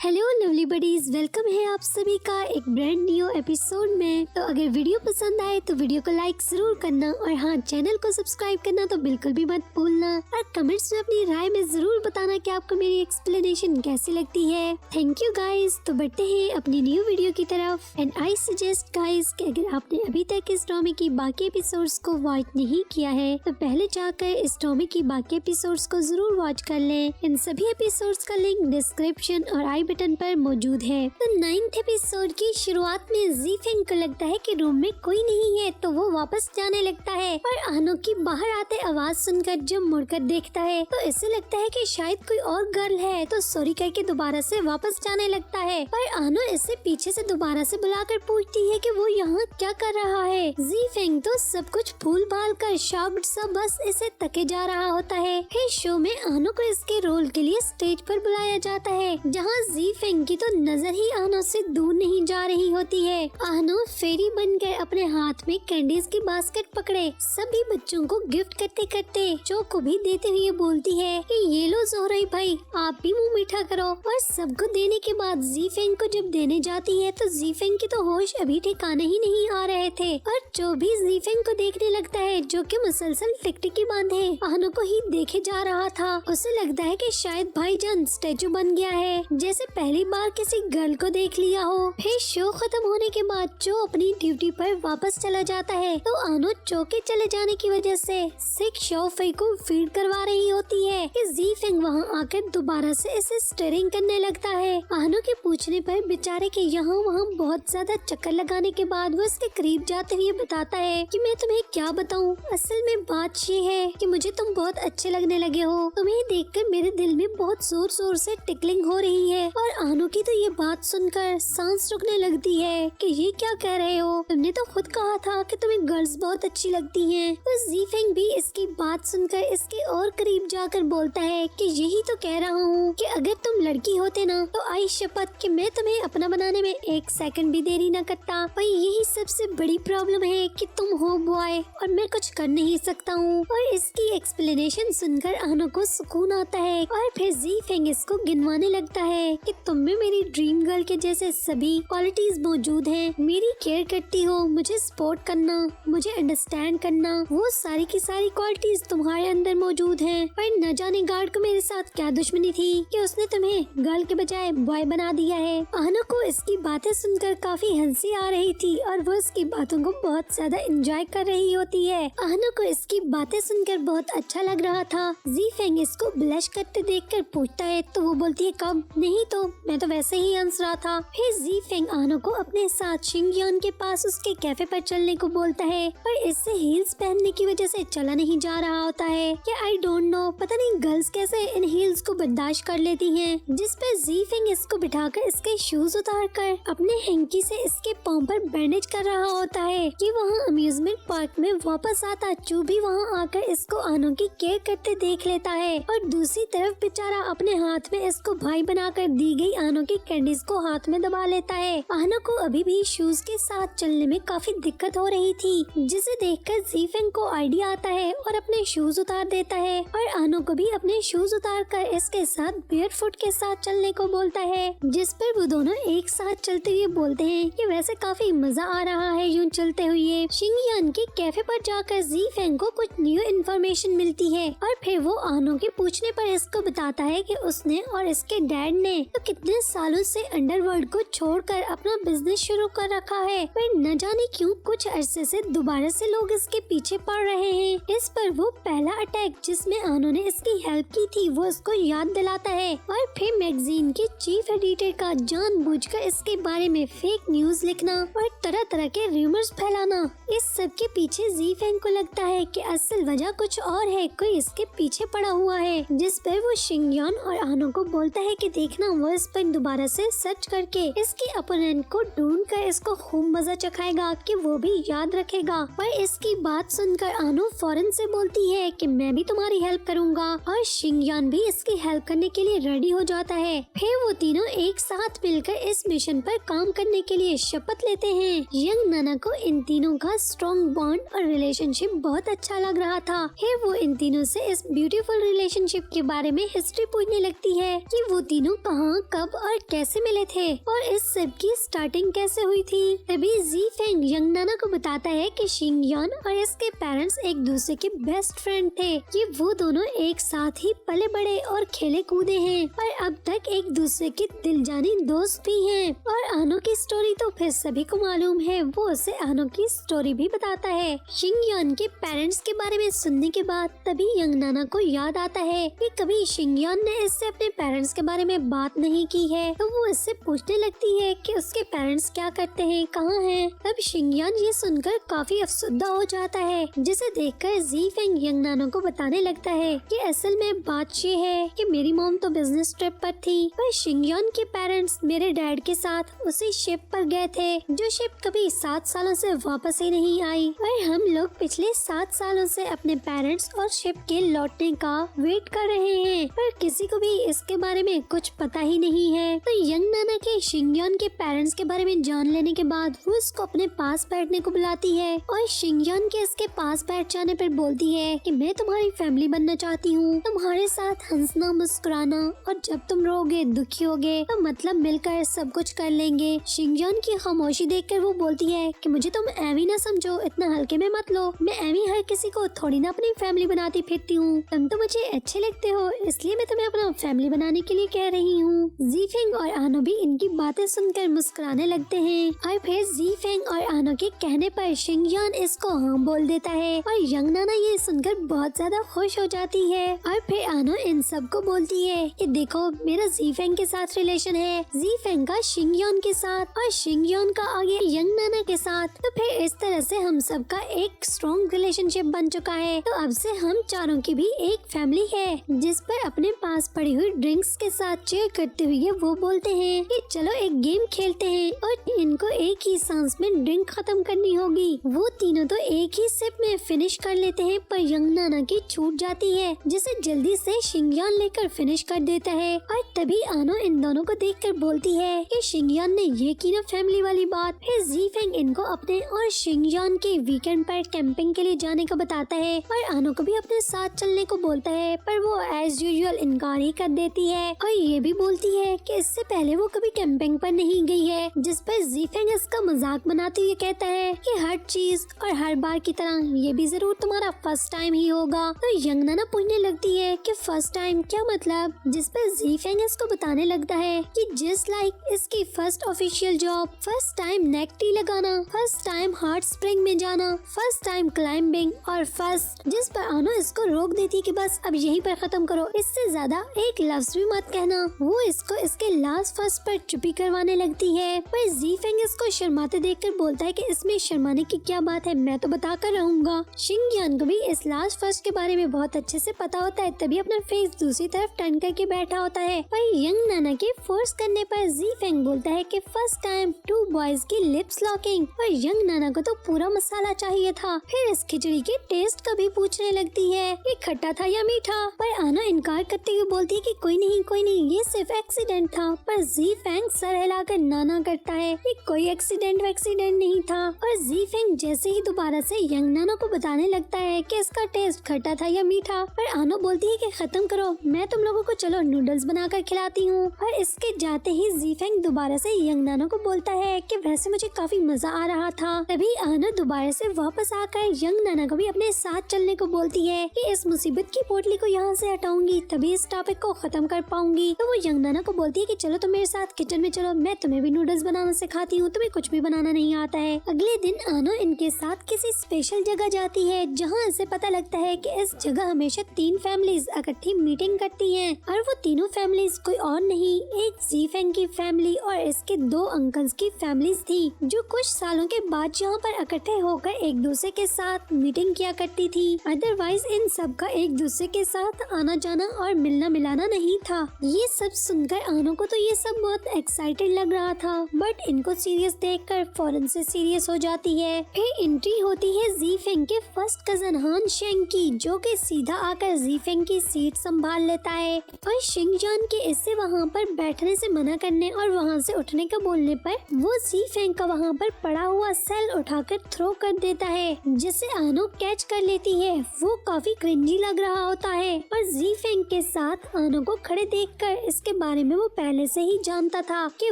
Hello lovely buddies, welcome है आप सभी का एक ब्रांड न्यू एपिसोड में। तो अगर वीडियो पसंद आए तो वीडियो को लाइक जरूर करना और हाँ, चैनल को सब्सक्राइब करना तो बिल्कुल भी मत भूलना और कमेंट्स में अपनी राय में जरूर बताना कि आपको मेरी एक्सप्लेनेशन कैसी लगती है। Thank you guys. तो बढ़ते हैं अपनी न्यू वीडियो की तरफ। एंड आई सजेस्ट गाइज कि अगर आपने अभी तक इस ड्रामे की बाकी एपिसोड्स को वॉच नहीं किया है तो पहले जाकर इस ड्रामे की बाकी एपिसोड्स को जरूर वॉच कर लें। इन सभी एपिसोड्स का लिंक डिस्क्रिप्शन और आई बटन पर मौजूद है। तो 9th एपिसोड की शुरुआत में ज़ीफेंग को लगता है कि रूम में कोई नहीं है तो वो वापस जाने लगता है और आनो की बाहर आते आवाज सुनकर जब मुड़कर देखता है तो इसे लगता है कि शायद कोई और गर्ल है, तो सॉरी करके दोबारा से वापस जाने लगता है। पर आनो इसे पीछे से दोबारा से बुलाकर पूछती है कि वो यहाँ क्या कर रहा है। ज़ीफेंग तो सब कुछ भूल भाल कर शॉक्ड सा बस इसे तके जा रहा होता है। फिर शो में आनो को इसके रोल के लिए स्टेज पर बुलाया जाता है जहाँ ज़ीफेंग की तो नजर ही आनो से दूर नहीं जा रही होती है। आनो फेरी बनकर अपने हाथ में कैंडीज की बास्केट पकड़े सभी बच्चों को गिफ्ट करते करते चो को भी देते हुए बोलती है कि ये लो ज़ोहराई भाई, आप भी मुंह मीठा करो। और सबको देने के बाद ज़ीफेंग को जब देने जाती है तो ज़ीफेंग की तो होश अभी ठिकाने ही नहीं आ रहे थे और चो भी ज़ीफेंग को देखने लगता है जो कि मुसलसल टिकटिकी बांधे आनो को ही देखे जा रहा था। उसे लगता है कि शायद भाईजान स्टैचू बन गया है, जैसे पहली बार किसी गर्ल को देख लिया हो। फिर शो खत्म होने के बाद चो अपनी ड्यूटी पर वापस चला जाता है तो आनो चो के चले जाने की वजह से सिक शोफई को फीड करवा रही होती है कि ज़ीफेंग वहाँ आकर दोबारा से इसे स्टीयरिंग करने लगता है। आनो के पूछने पर बेचारे के यहाँ वहाँ बहुत ज्यादा चक्कर लगाने के बाद वो इसके करीब जाते हुए बताता है कि मैं तुम्हें क्या बताऊँ, असल में बात ये है कि मुझे तुम बहुत अच्छे लगने लगे हो। तुम्हें देखकर मेरे दिल में बहुत जोर जोर से टिकलिंग हो रही है। और आनो की तो ये बात सुनकर सांस रुकने लगती है कि ये क्या कह रहे हो, तुमने तो खुद कहा था कि तुम्हें गर्ल्स बहुत अच्छी लगती हैं। तो ज़ीफेंग भी इसकी बात सुनकर इसके और करीब जाकर बोलता है कि यही तो कह रहा हूँ कि अगर तुम लड़की होते ना तो आई शपथ कि मैं तुम्हें अपना बनाने में 1 सेकंड भी देरी न करता। पर यही सबसे बड़ी प्रॉब्लम है कि तुम हो बॉय और मैं कुछ कर नहीं सकता हूँ। और इसकी एक्सप्लेनेशन सुनकर आनो को सुकून आता है और फिर ज़ीफेंग इसको गिनवाने लगता है कि तुम में मेरी ड्रीम गर्ल के जैसे सभी क्वालिटीज मौजूद हैं। मेरी केयर करती हो, मुझे सपोर्ट करना, मुझे अंडरस्टैंड करना, वो सारी की सारी क्वालिटीज तुम्हारे अंदर मौजूद हैं। पर न जाने गार्ड को मेरे साथ क्या दुश्मनी थी कि उसने तुम्हें गर्ल के बजाय बॉय बना दिया है। आनो को इसकी बातें सुनकर काफी हंसी आ रही थी और वो इसकी बातों को बहुत ज्यादा एंजॉय कर रही होती है। आनो को इसकी बातें सुनकर बहुत अच्छा लग रहा था। ज़ीफेंग इसको ब्लश करते देखकर पूछता है तो वो बोलती है कब, नहीं तो मैं तो वैसे ही हंस रहा था। फिर ज़ीफेंग आनो को अपने साथ शिंगयान के पास उसके कैफे पर चलने को बोलता है पर इससे हील्स पहनने की वजह से चला नहीं जा रहा होता है। या आई डोंट नो, पता नहीं गर्ल्स कैसे इन हील्स को बर्दाश्त कर लेती हैं। जिस पर ज़ीफेंग इसको बिठाकर इसके शूज उतार कर अपने हैंकी से इसके पाँव पर बैंडेज कर रहा होता है कि वहाँ अम्यूजमेंट पार्क में वापस आता चू भी वहाँ आकर इसको आनो की केयर करते देख लेता है। और दूसरी तरफ बेचारा अपने हाथ में इसको भाई बनाकर दी गई आनो की कैंडीज को हाथ में दबा लेता है। आनो को अभी भी शूज के साथ चलने में काफी दिक्कत हो रही थी, जिसे देखकर ज़ीफेंग को आइडिया आता है और अपने शूज उतार देता है और आनो को भी अपने शूज उतार कर इसके साथ बेयर फुट के साथ चलने को बोलता है। जिस पर वो दोनों एक साथ चलते हुए बोलते हैं कि वैसे काफी मजा आ रहा है यूं चलते हुए। शिंगयान के कैफे पर जाकर ज़ीफेंग को कुछ न्यू इन्फॉर्मेशन मिलती है और फिर वो आनो के पूछने पर इसको बताता है कि उसने और इसके डैड ने तो कितने सालों से अंडरवर्ल्ड को छोड़कर अपना बिजनेस शुरू कर रखा है, पर न जाने क्यों कुछ अरसे से दोबारा से लोग इसके पीछे पड़ रहे हैं। इस पर वो पहला अटैक जिसमें आनो ने इसकी हेल्प की थी वो इसको याद दिलाता है और फिर मैगजीन के चीफ एडिटर का जानबूझकर इसके बारे में फेक न्यूज लिखना और तरह तरह के रूमर्स फैलाना। इस सब के पीछे ज़ीफेंग को लगता है कि असल वजह कुछ और है, कोई इसके पीछे पड़ा हुआ है। जिस पर वो शिंगयान और आनो को बोलता है कि देखना वो इस पर दोबारा से सर्च करके इसके अपोनेंट को ढूंढ कर इसको खूब मजा चखाएगा कि वो भी याद रखेगा। पर इसकी बात सुनकर आनो फौरन से बोलती है कि मैं भी तुम्हारी हेल्प करूँगा और शिंगयान भी इसकी हेल्प करने के लिए रेडी हो जाता है। फिर वो तीनों एक साथ मिलकर इस मिशन पर काम करने के लिए शपथ लेते हैं। यंग नाना को इन तीनों का स्ट्रॉन्ग बॉन्ड और रिलेशनशिप बहुत अच्छा लग रहा था। फिर वो इन तीनों से इस ब्यूटीफुल रिलेशनशिप के बारे में हिस्ट्री पूछने लगती है कि वो तीनों कहाँ, कब और कैसे मिले थे और इस सब की स्टार्टिंग कैसे हुई थी। तभी जी फेंग यंग नाना को बताता है कि शिंगयान और इसके पेरेंट्स एक दूसरे के बेस्ट फ्रेंड थे। कि वो दोनों एक साथ ही पले बड़े और खेले कूदे हैं और अब तक एक दूसरे के दिलजानी दोस्त भी हैं। और आनो की स्टोरी तो फिर सभी को मालूम है, वो उसे आनो की स्टोरी भी बताता है। शिंगयान के पेरेंट्स के बारे में सुनने के बाद तभी यंग नाना को याद आता है कि कभी शिंगयान ने इससे अपने पेरेंट्स के बारे में बात नहीं की है। तो वो इससे पूछने लगती है कि उसके पेरेंट्स क्या करते हैं, कहाँ हैं। तब शिंगयान ये सुनकर काफी अफसुदा हो जाता है, जिसे देखकर जी फेंग यंग नाना को बताने लगता है कि असल में बात ये है कि मेरी मॉम तो बिजनेस ट्रिप पर थी, पर शिंगयान के पेरेंट्स मेरे डैड के साथ उसी शिप पर गए थे जो शिप कभी 7 सालों से वापस ही नहीं आई। और हम लोग पिछले 7 सालों से अपने पेरेंट्स और शिप के लौटने का वेट कर रहे हैं, पर किसी को भी इसके बारे में कुछ पता ही नहीं है। तो यंग नाना के शिंगयान के पेरेंट्स के बारे में जान लेने के बाद वो उसको अपने पास बैठने को बुलाती है और शिंगयान के इसके पास बैठ जाने पर बोलती है कि मैं तुम्हारी फैमिली बनना चाहती हूँ, तुम्हारे साथ हंसना मुस्कुराना, और जब तुम रोगे दुखी होगे तो मतलब मिलकर सब कुछ कर लेंगे। शिंगयान की खामोशी देखकर वो बोलती है कि मुझे तुम एवी ना समझो, इतना हल्के में मत लो, मैं एवी हर किसी को थोड़ी ना अपनी फैमिली बनाती फिरती हूँ, तुम तो मुझे अच्छे लगते हो इसलिए मैं तुम्हें अपना फैमिली बनाने के लिए कह रही हूँ। जी फेंग और आनो भी इनकी बातें सुनकर मुस्कुराने लगते हैं और फिर जी फेंग और आनो के कहने पर शिंगयान इसको हाँ बोल देता है और यंग नाना ये सुनकर बहुत ज्यादा खुश हो जाती है। और फिर आनो इन सबको बोलती है कि देखो मेरा जी फेंग के साथ रिलेशन है, जी फेंग का शिंगयान के साथ और शिंगयान का आगे यंग नाना के साथ। तो फिर इस तरह से हम सब का एक स्ट्रॉन्ग रिलेशनशिप बन चुका है। तो अब से हम चारों की भी एक फैमिली है। जिस पर अपने पास पड़ी हुई ड्रिंक्स के साथ चेयर करते हुए वो बोलते हैं कि चलो एक गेम खेलते हैं और इनको एक ही सांस में ड्रिंक खत्म करनी होगी। वो तीनों तो एक ही सिप में फिनिश कर लेते हैं, पर यंग नाना की छूट जाती है जिसे जल्दी से शिंगयान लेकर फिनिश कर देता है। और तभी आनो इन दोनों को देखकर बोलती है कि शिंगयान ने ये की ना फैमिली वाली बात। फिर जी फेंग इनको अपने और शिंगयान के वीकेंड पर कैंपिंग के लिए जाने को बताता है और आनो को भी अपने साथ चलने को बोलता है, पर वो एज यूजुअल इनकार ही कर देती है और ये भी बोलती है कि इससे पहले वो कभी कैंपिंग पर नहीं गई है। जिस पर जी फेंग इसका मजाक बनाते हुए कहता है कि हर चीज और हर बार की तरह ये भी जरूर तुम्हारा फर्स्ट टाइम ही होगा। तो यंग नाना पूछने लगती है कि फर्स्ट टाइम क्या मतलब, जिस पर जी फेंग इसको बताने लगता है कि जस्ट लाइक इसकी first official job, first time neck T लगाना, फर्स्ट टाइम हॉट स्प्रिंग में जाना, फर्स्ट टाइम क्लाइंबिंग और फर्स्ट। जिस पर आनो इसको रोक देती है कि बस अब यहीं पर खत्म करो, इससे ज्यादा एक लफ्ज भी मत कहना। वो इसको इसके लास्ट फर्स्ट पर चुप्पी करवाने लगती है, पर जी फेंग इसको शर्माते देखकर बोलता है कि इसमें शर्माने की क्या बात है, मैं तो बता कर रहूंगा। शिंगयान को भी इस लास्ट फर्स्ट के बारे में बहुत अच्छे से पता होता है, तभी अपना फेस दूसरी तरफ टर्न करके बैठा होता है। पर यंग नाना के फोर्स करने पर जी फेंग बोलता है कि फर्स्ट टाइम 2 बॉयज की लिप्स लॉकिंग। पर यंग नाना को तो पूरा मसाला चाहिए था। फिर इस खिचड़ी के टेस्ट का भी पूछने लगती है कि खट्टा था या मीठा, पर आना इनकार करते हुए बोलती है कि कोई नहीं ये सिर्फ एक्सीडेंट था। पर जी फेंग सर हिलाकर नाना करता है कि कोई एक्सीडेंट नहीं था। और जी फेंग जैसे ही दोबारा से यंग नाना को बताने लगता है कि इसका टेस्ट खट्टा था या मीठा, पर आनो बोलती है कि खत्म करो, मैं तुम लोगों को चलो नूडल्स बनाकर खिलाती हूँ। और इसके जाते ही जी फेंग दोबारा से यंग नाना को बोलता है कि वैसे मुझे काफी मजा आ रहा था। तभी आनो दोबारा से वापस आकर यंग नाना को भी अपने साथ चलने को बोलती है कि इस मुसीबत की पोटली को यहाँ से हटाऊंगी तभी इस टॉपिक को खत्म कर पाऊंगी। तो वो यंग नाना को बोलती है कि चलो तुम मेरे साथ किचन में चलो, मैं तुम्हें भी नूडल्स बनाना सिखाती हूँ, तुम्हें कुछ भी बनाना नहीं आता है। अगले दिन आनो इनके साथ किसी स्पेशल जगह जाती है जहाँ इसे पता लगता है कि इस जगह हमेशा 3 फैमिलीज इकट्ठी मीटिंग करती हैं और वो तीनों फैमिलीज कोई और नहीं, एक जी फेंग की फैमिली और इसके 2 अंकल्स की फैमिलीज थी, जो कुछ सालों के बाद यहाँ पर इकट्ठे होकर एक दूसरे के साथ मीटिंग किया करती थी। अदरवाइज इन सब का एक दूसरे के साथ आना जाना और मिलना मिलाना नहीं था। ये सब सुनकर आनो को तो ये सब बहुत एक्साइटेड लग रहा था, बट इनको सीरियस देखकर फौरन से सीरियस हो जाती है। फिर एंट्री होती है ज़ीफेंग के फर्स्ट कजन हान शेंग की, जो कि सीधा आकर ज़ीफेंग की सीट संभाल लेता है और शिंगजान के इससे वहाँ पर बैठने से मना करने और वहाँ से उठने का बोलने पर वो ज़ीफेंग का वहाँ पर पड़ा हुआ सेल उठाकर थ्रो कर देता है, जिसे आनो कैच कर लेती है। वो काफी क्रिंजी लग रहा होता है और ज़ीफेंग के साथ आनो को खड़े देखकर इसके बारे में वो पहले से ही जानता था कि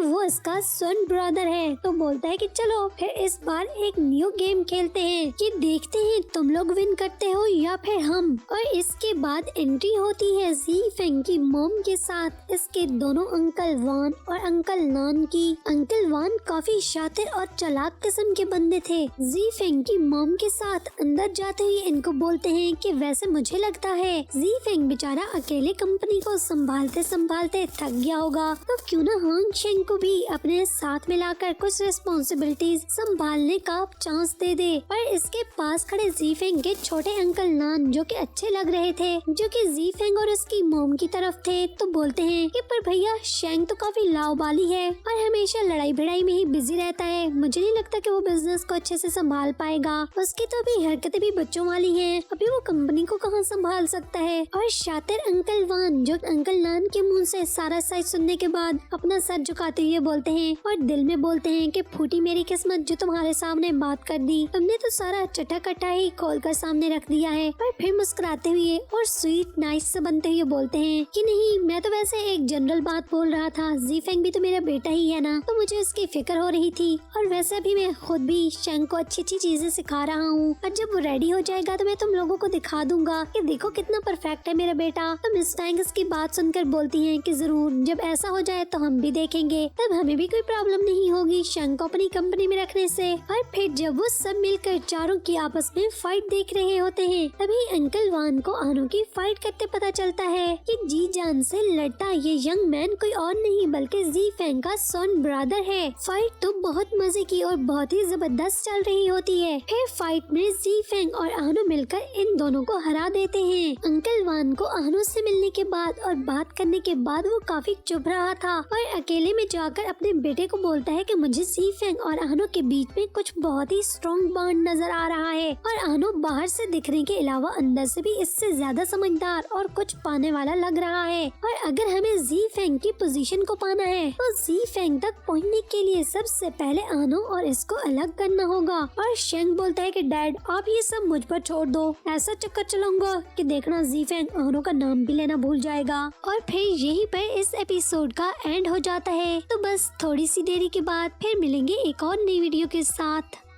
वो इसका स्वर्ण ब्रदर है, तो बोलता है कि चलो फिर इस बार एक न्यू गेम खेलते हैं कि देखते हैं तुम लोग विन करते हो या फिर हम। और इसके बाद एंट्री होती है ज़ीफेंग की मॉम के साथ इसके दोनों अंकल वान और अंकल नान की। अंकल वान काफी शातिर और चालाक किस्म के बंदे थे। ज़ीफेंग की मॉम के साथ अंदर जाते हुए इनको बोलते हैं कि वैसे मुझे लगता है ज़ीफेंग बेचारा अकेले कंपनी को संभालते संभालते थक गया होगा, तो क्यों ना हान शेंग को भी अपने साथ मिलाकर कुछ रिस्पॉन्सिबिलिटीज संभालने का चांस दे दे। पर इसके पास खड़े ज़ीफेंग के छोटे अंकल नान, जो कि अच्छे लग रहे थे, जो कि ज़ीफेंग और उसकी मॉम की तरफ थे, तो बोलते हैं कि पर भैया शेंग तो काफी लाउबाली है और हमेशा लड़ाई भिड़ाई में ही बिजी रहता है, मुझे नहीं लगता कि वो बिजनेस को अच्छे से संभाल पाएगा। उसकी तो अभी हरकतें भी बच्चों वाली हैं, अभी वो कंपनी को कहाँ संभाल सकता है। और शातिर अंकल वान, जो अंकल नान के मुंह से सारा सच सुनने के बाद अपना सर झुकाते हुए बोलते हैं और दिल में बोलते हैं कि फूटी मेरी किस्मत जो तुम्हारे सामने बात कर दी, तुमने तो सारा चटा कटा ही खोल कर सामने रख दिया है। और फिर मुस्कुराते हुए और स्वीट नाइस से बनते हुए बोलते हैं कि नहीं, मैं तो वैसे एक जनरल बात बोल रहा था, ज़ीफेंग भी तो मेरा बेटा ही है ना, तो मुझे उसकी फिक्र हो रही थी। और वैसे अभी मैं खुद भी शेंग को अच्छी अच्छी चीजें सिखा रहा हूँ और जब वो रेडी हो जाएगा तो मैं तुम लोगों को दिखा दूंगा कि देखो कितना परफेक्ट है मेरा बेटा। तो मिस टैंग इसकी बात सुनकर बोलती हैं कि जरूर, जब ऐसा हो जाए तो हम भी देखेंगे, तब हमें भी कोई प्रॉब्लम नहीं होगी शेंग को अपनी कंपनी में रखने से। और फिर जब वो सब मिलकर चारों की आपस में फाइट देख रहे होते हैं, तभी अंकल वान को आनो की फाइट करते पता चलता है कि जी जान से लड़ता ये यंग मैन कोई और नहीं बल्कि ज़ीफेंग का स्वर्ण ब्रदर है। फाइट तो बहुत मजे की और बहुत ही जबरदस्त चल रही होती है। फिर फाइट में ज़ीफेंग और आनो मिलकर इन दोनों को हरा देते हैं। अंकल वान को आनो से मिलने के बाद और बात करने के बाद वो काफी चुप रहा था और अकेले में जाकर अपने बेटे को बोलता है कि मुझे ज़ीफेंग और आनो के बीच में कुछ बहुत ही स्ट्रॉन्ग बॉन्ड नजर आ रहा है और आनो बाहर से दिखने के अलावा अंदर से भी इससे ज्यादा समझदार और कुछ पाने वाला लग रहा है। और अगर हमें ज़ीफेंग की पोजीशन को पाना है तो ज़ीफेंग तक पहुंचने के लिए सबसे पहले आनो और इसको अलग करना होगा। और शेंग बोलता है कि डैड आप ये सब मुझ पर छोड़ दो, ऐसा चक्कर चलाऊंगा कि देखना ज़ीफेंग आनो का नाम भी लेना भूल जाएगा। और फिर यहीं पर इस एपिसोड का एंड हो जाता है। तो बस थोड़ी सी देरी के बाद फिर मिलेंगे एक और नई वीडियो के साथ।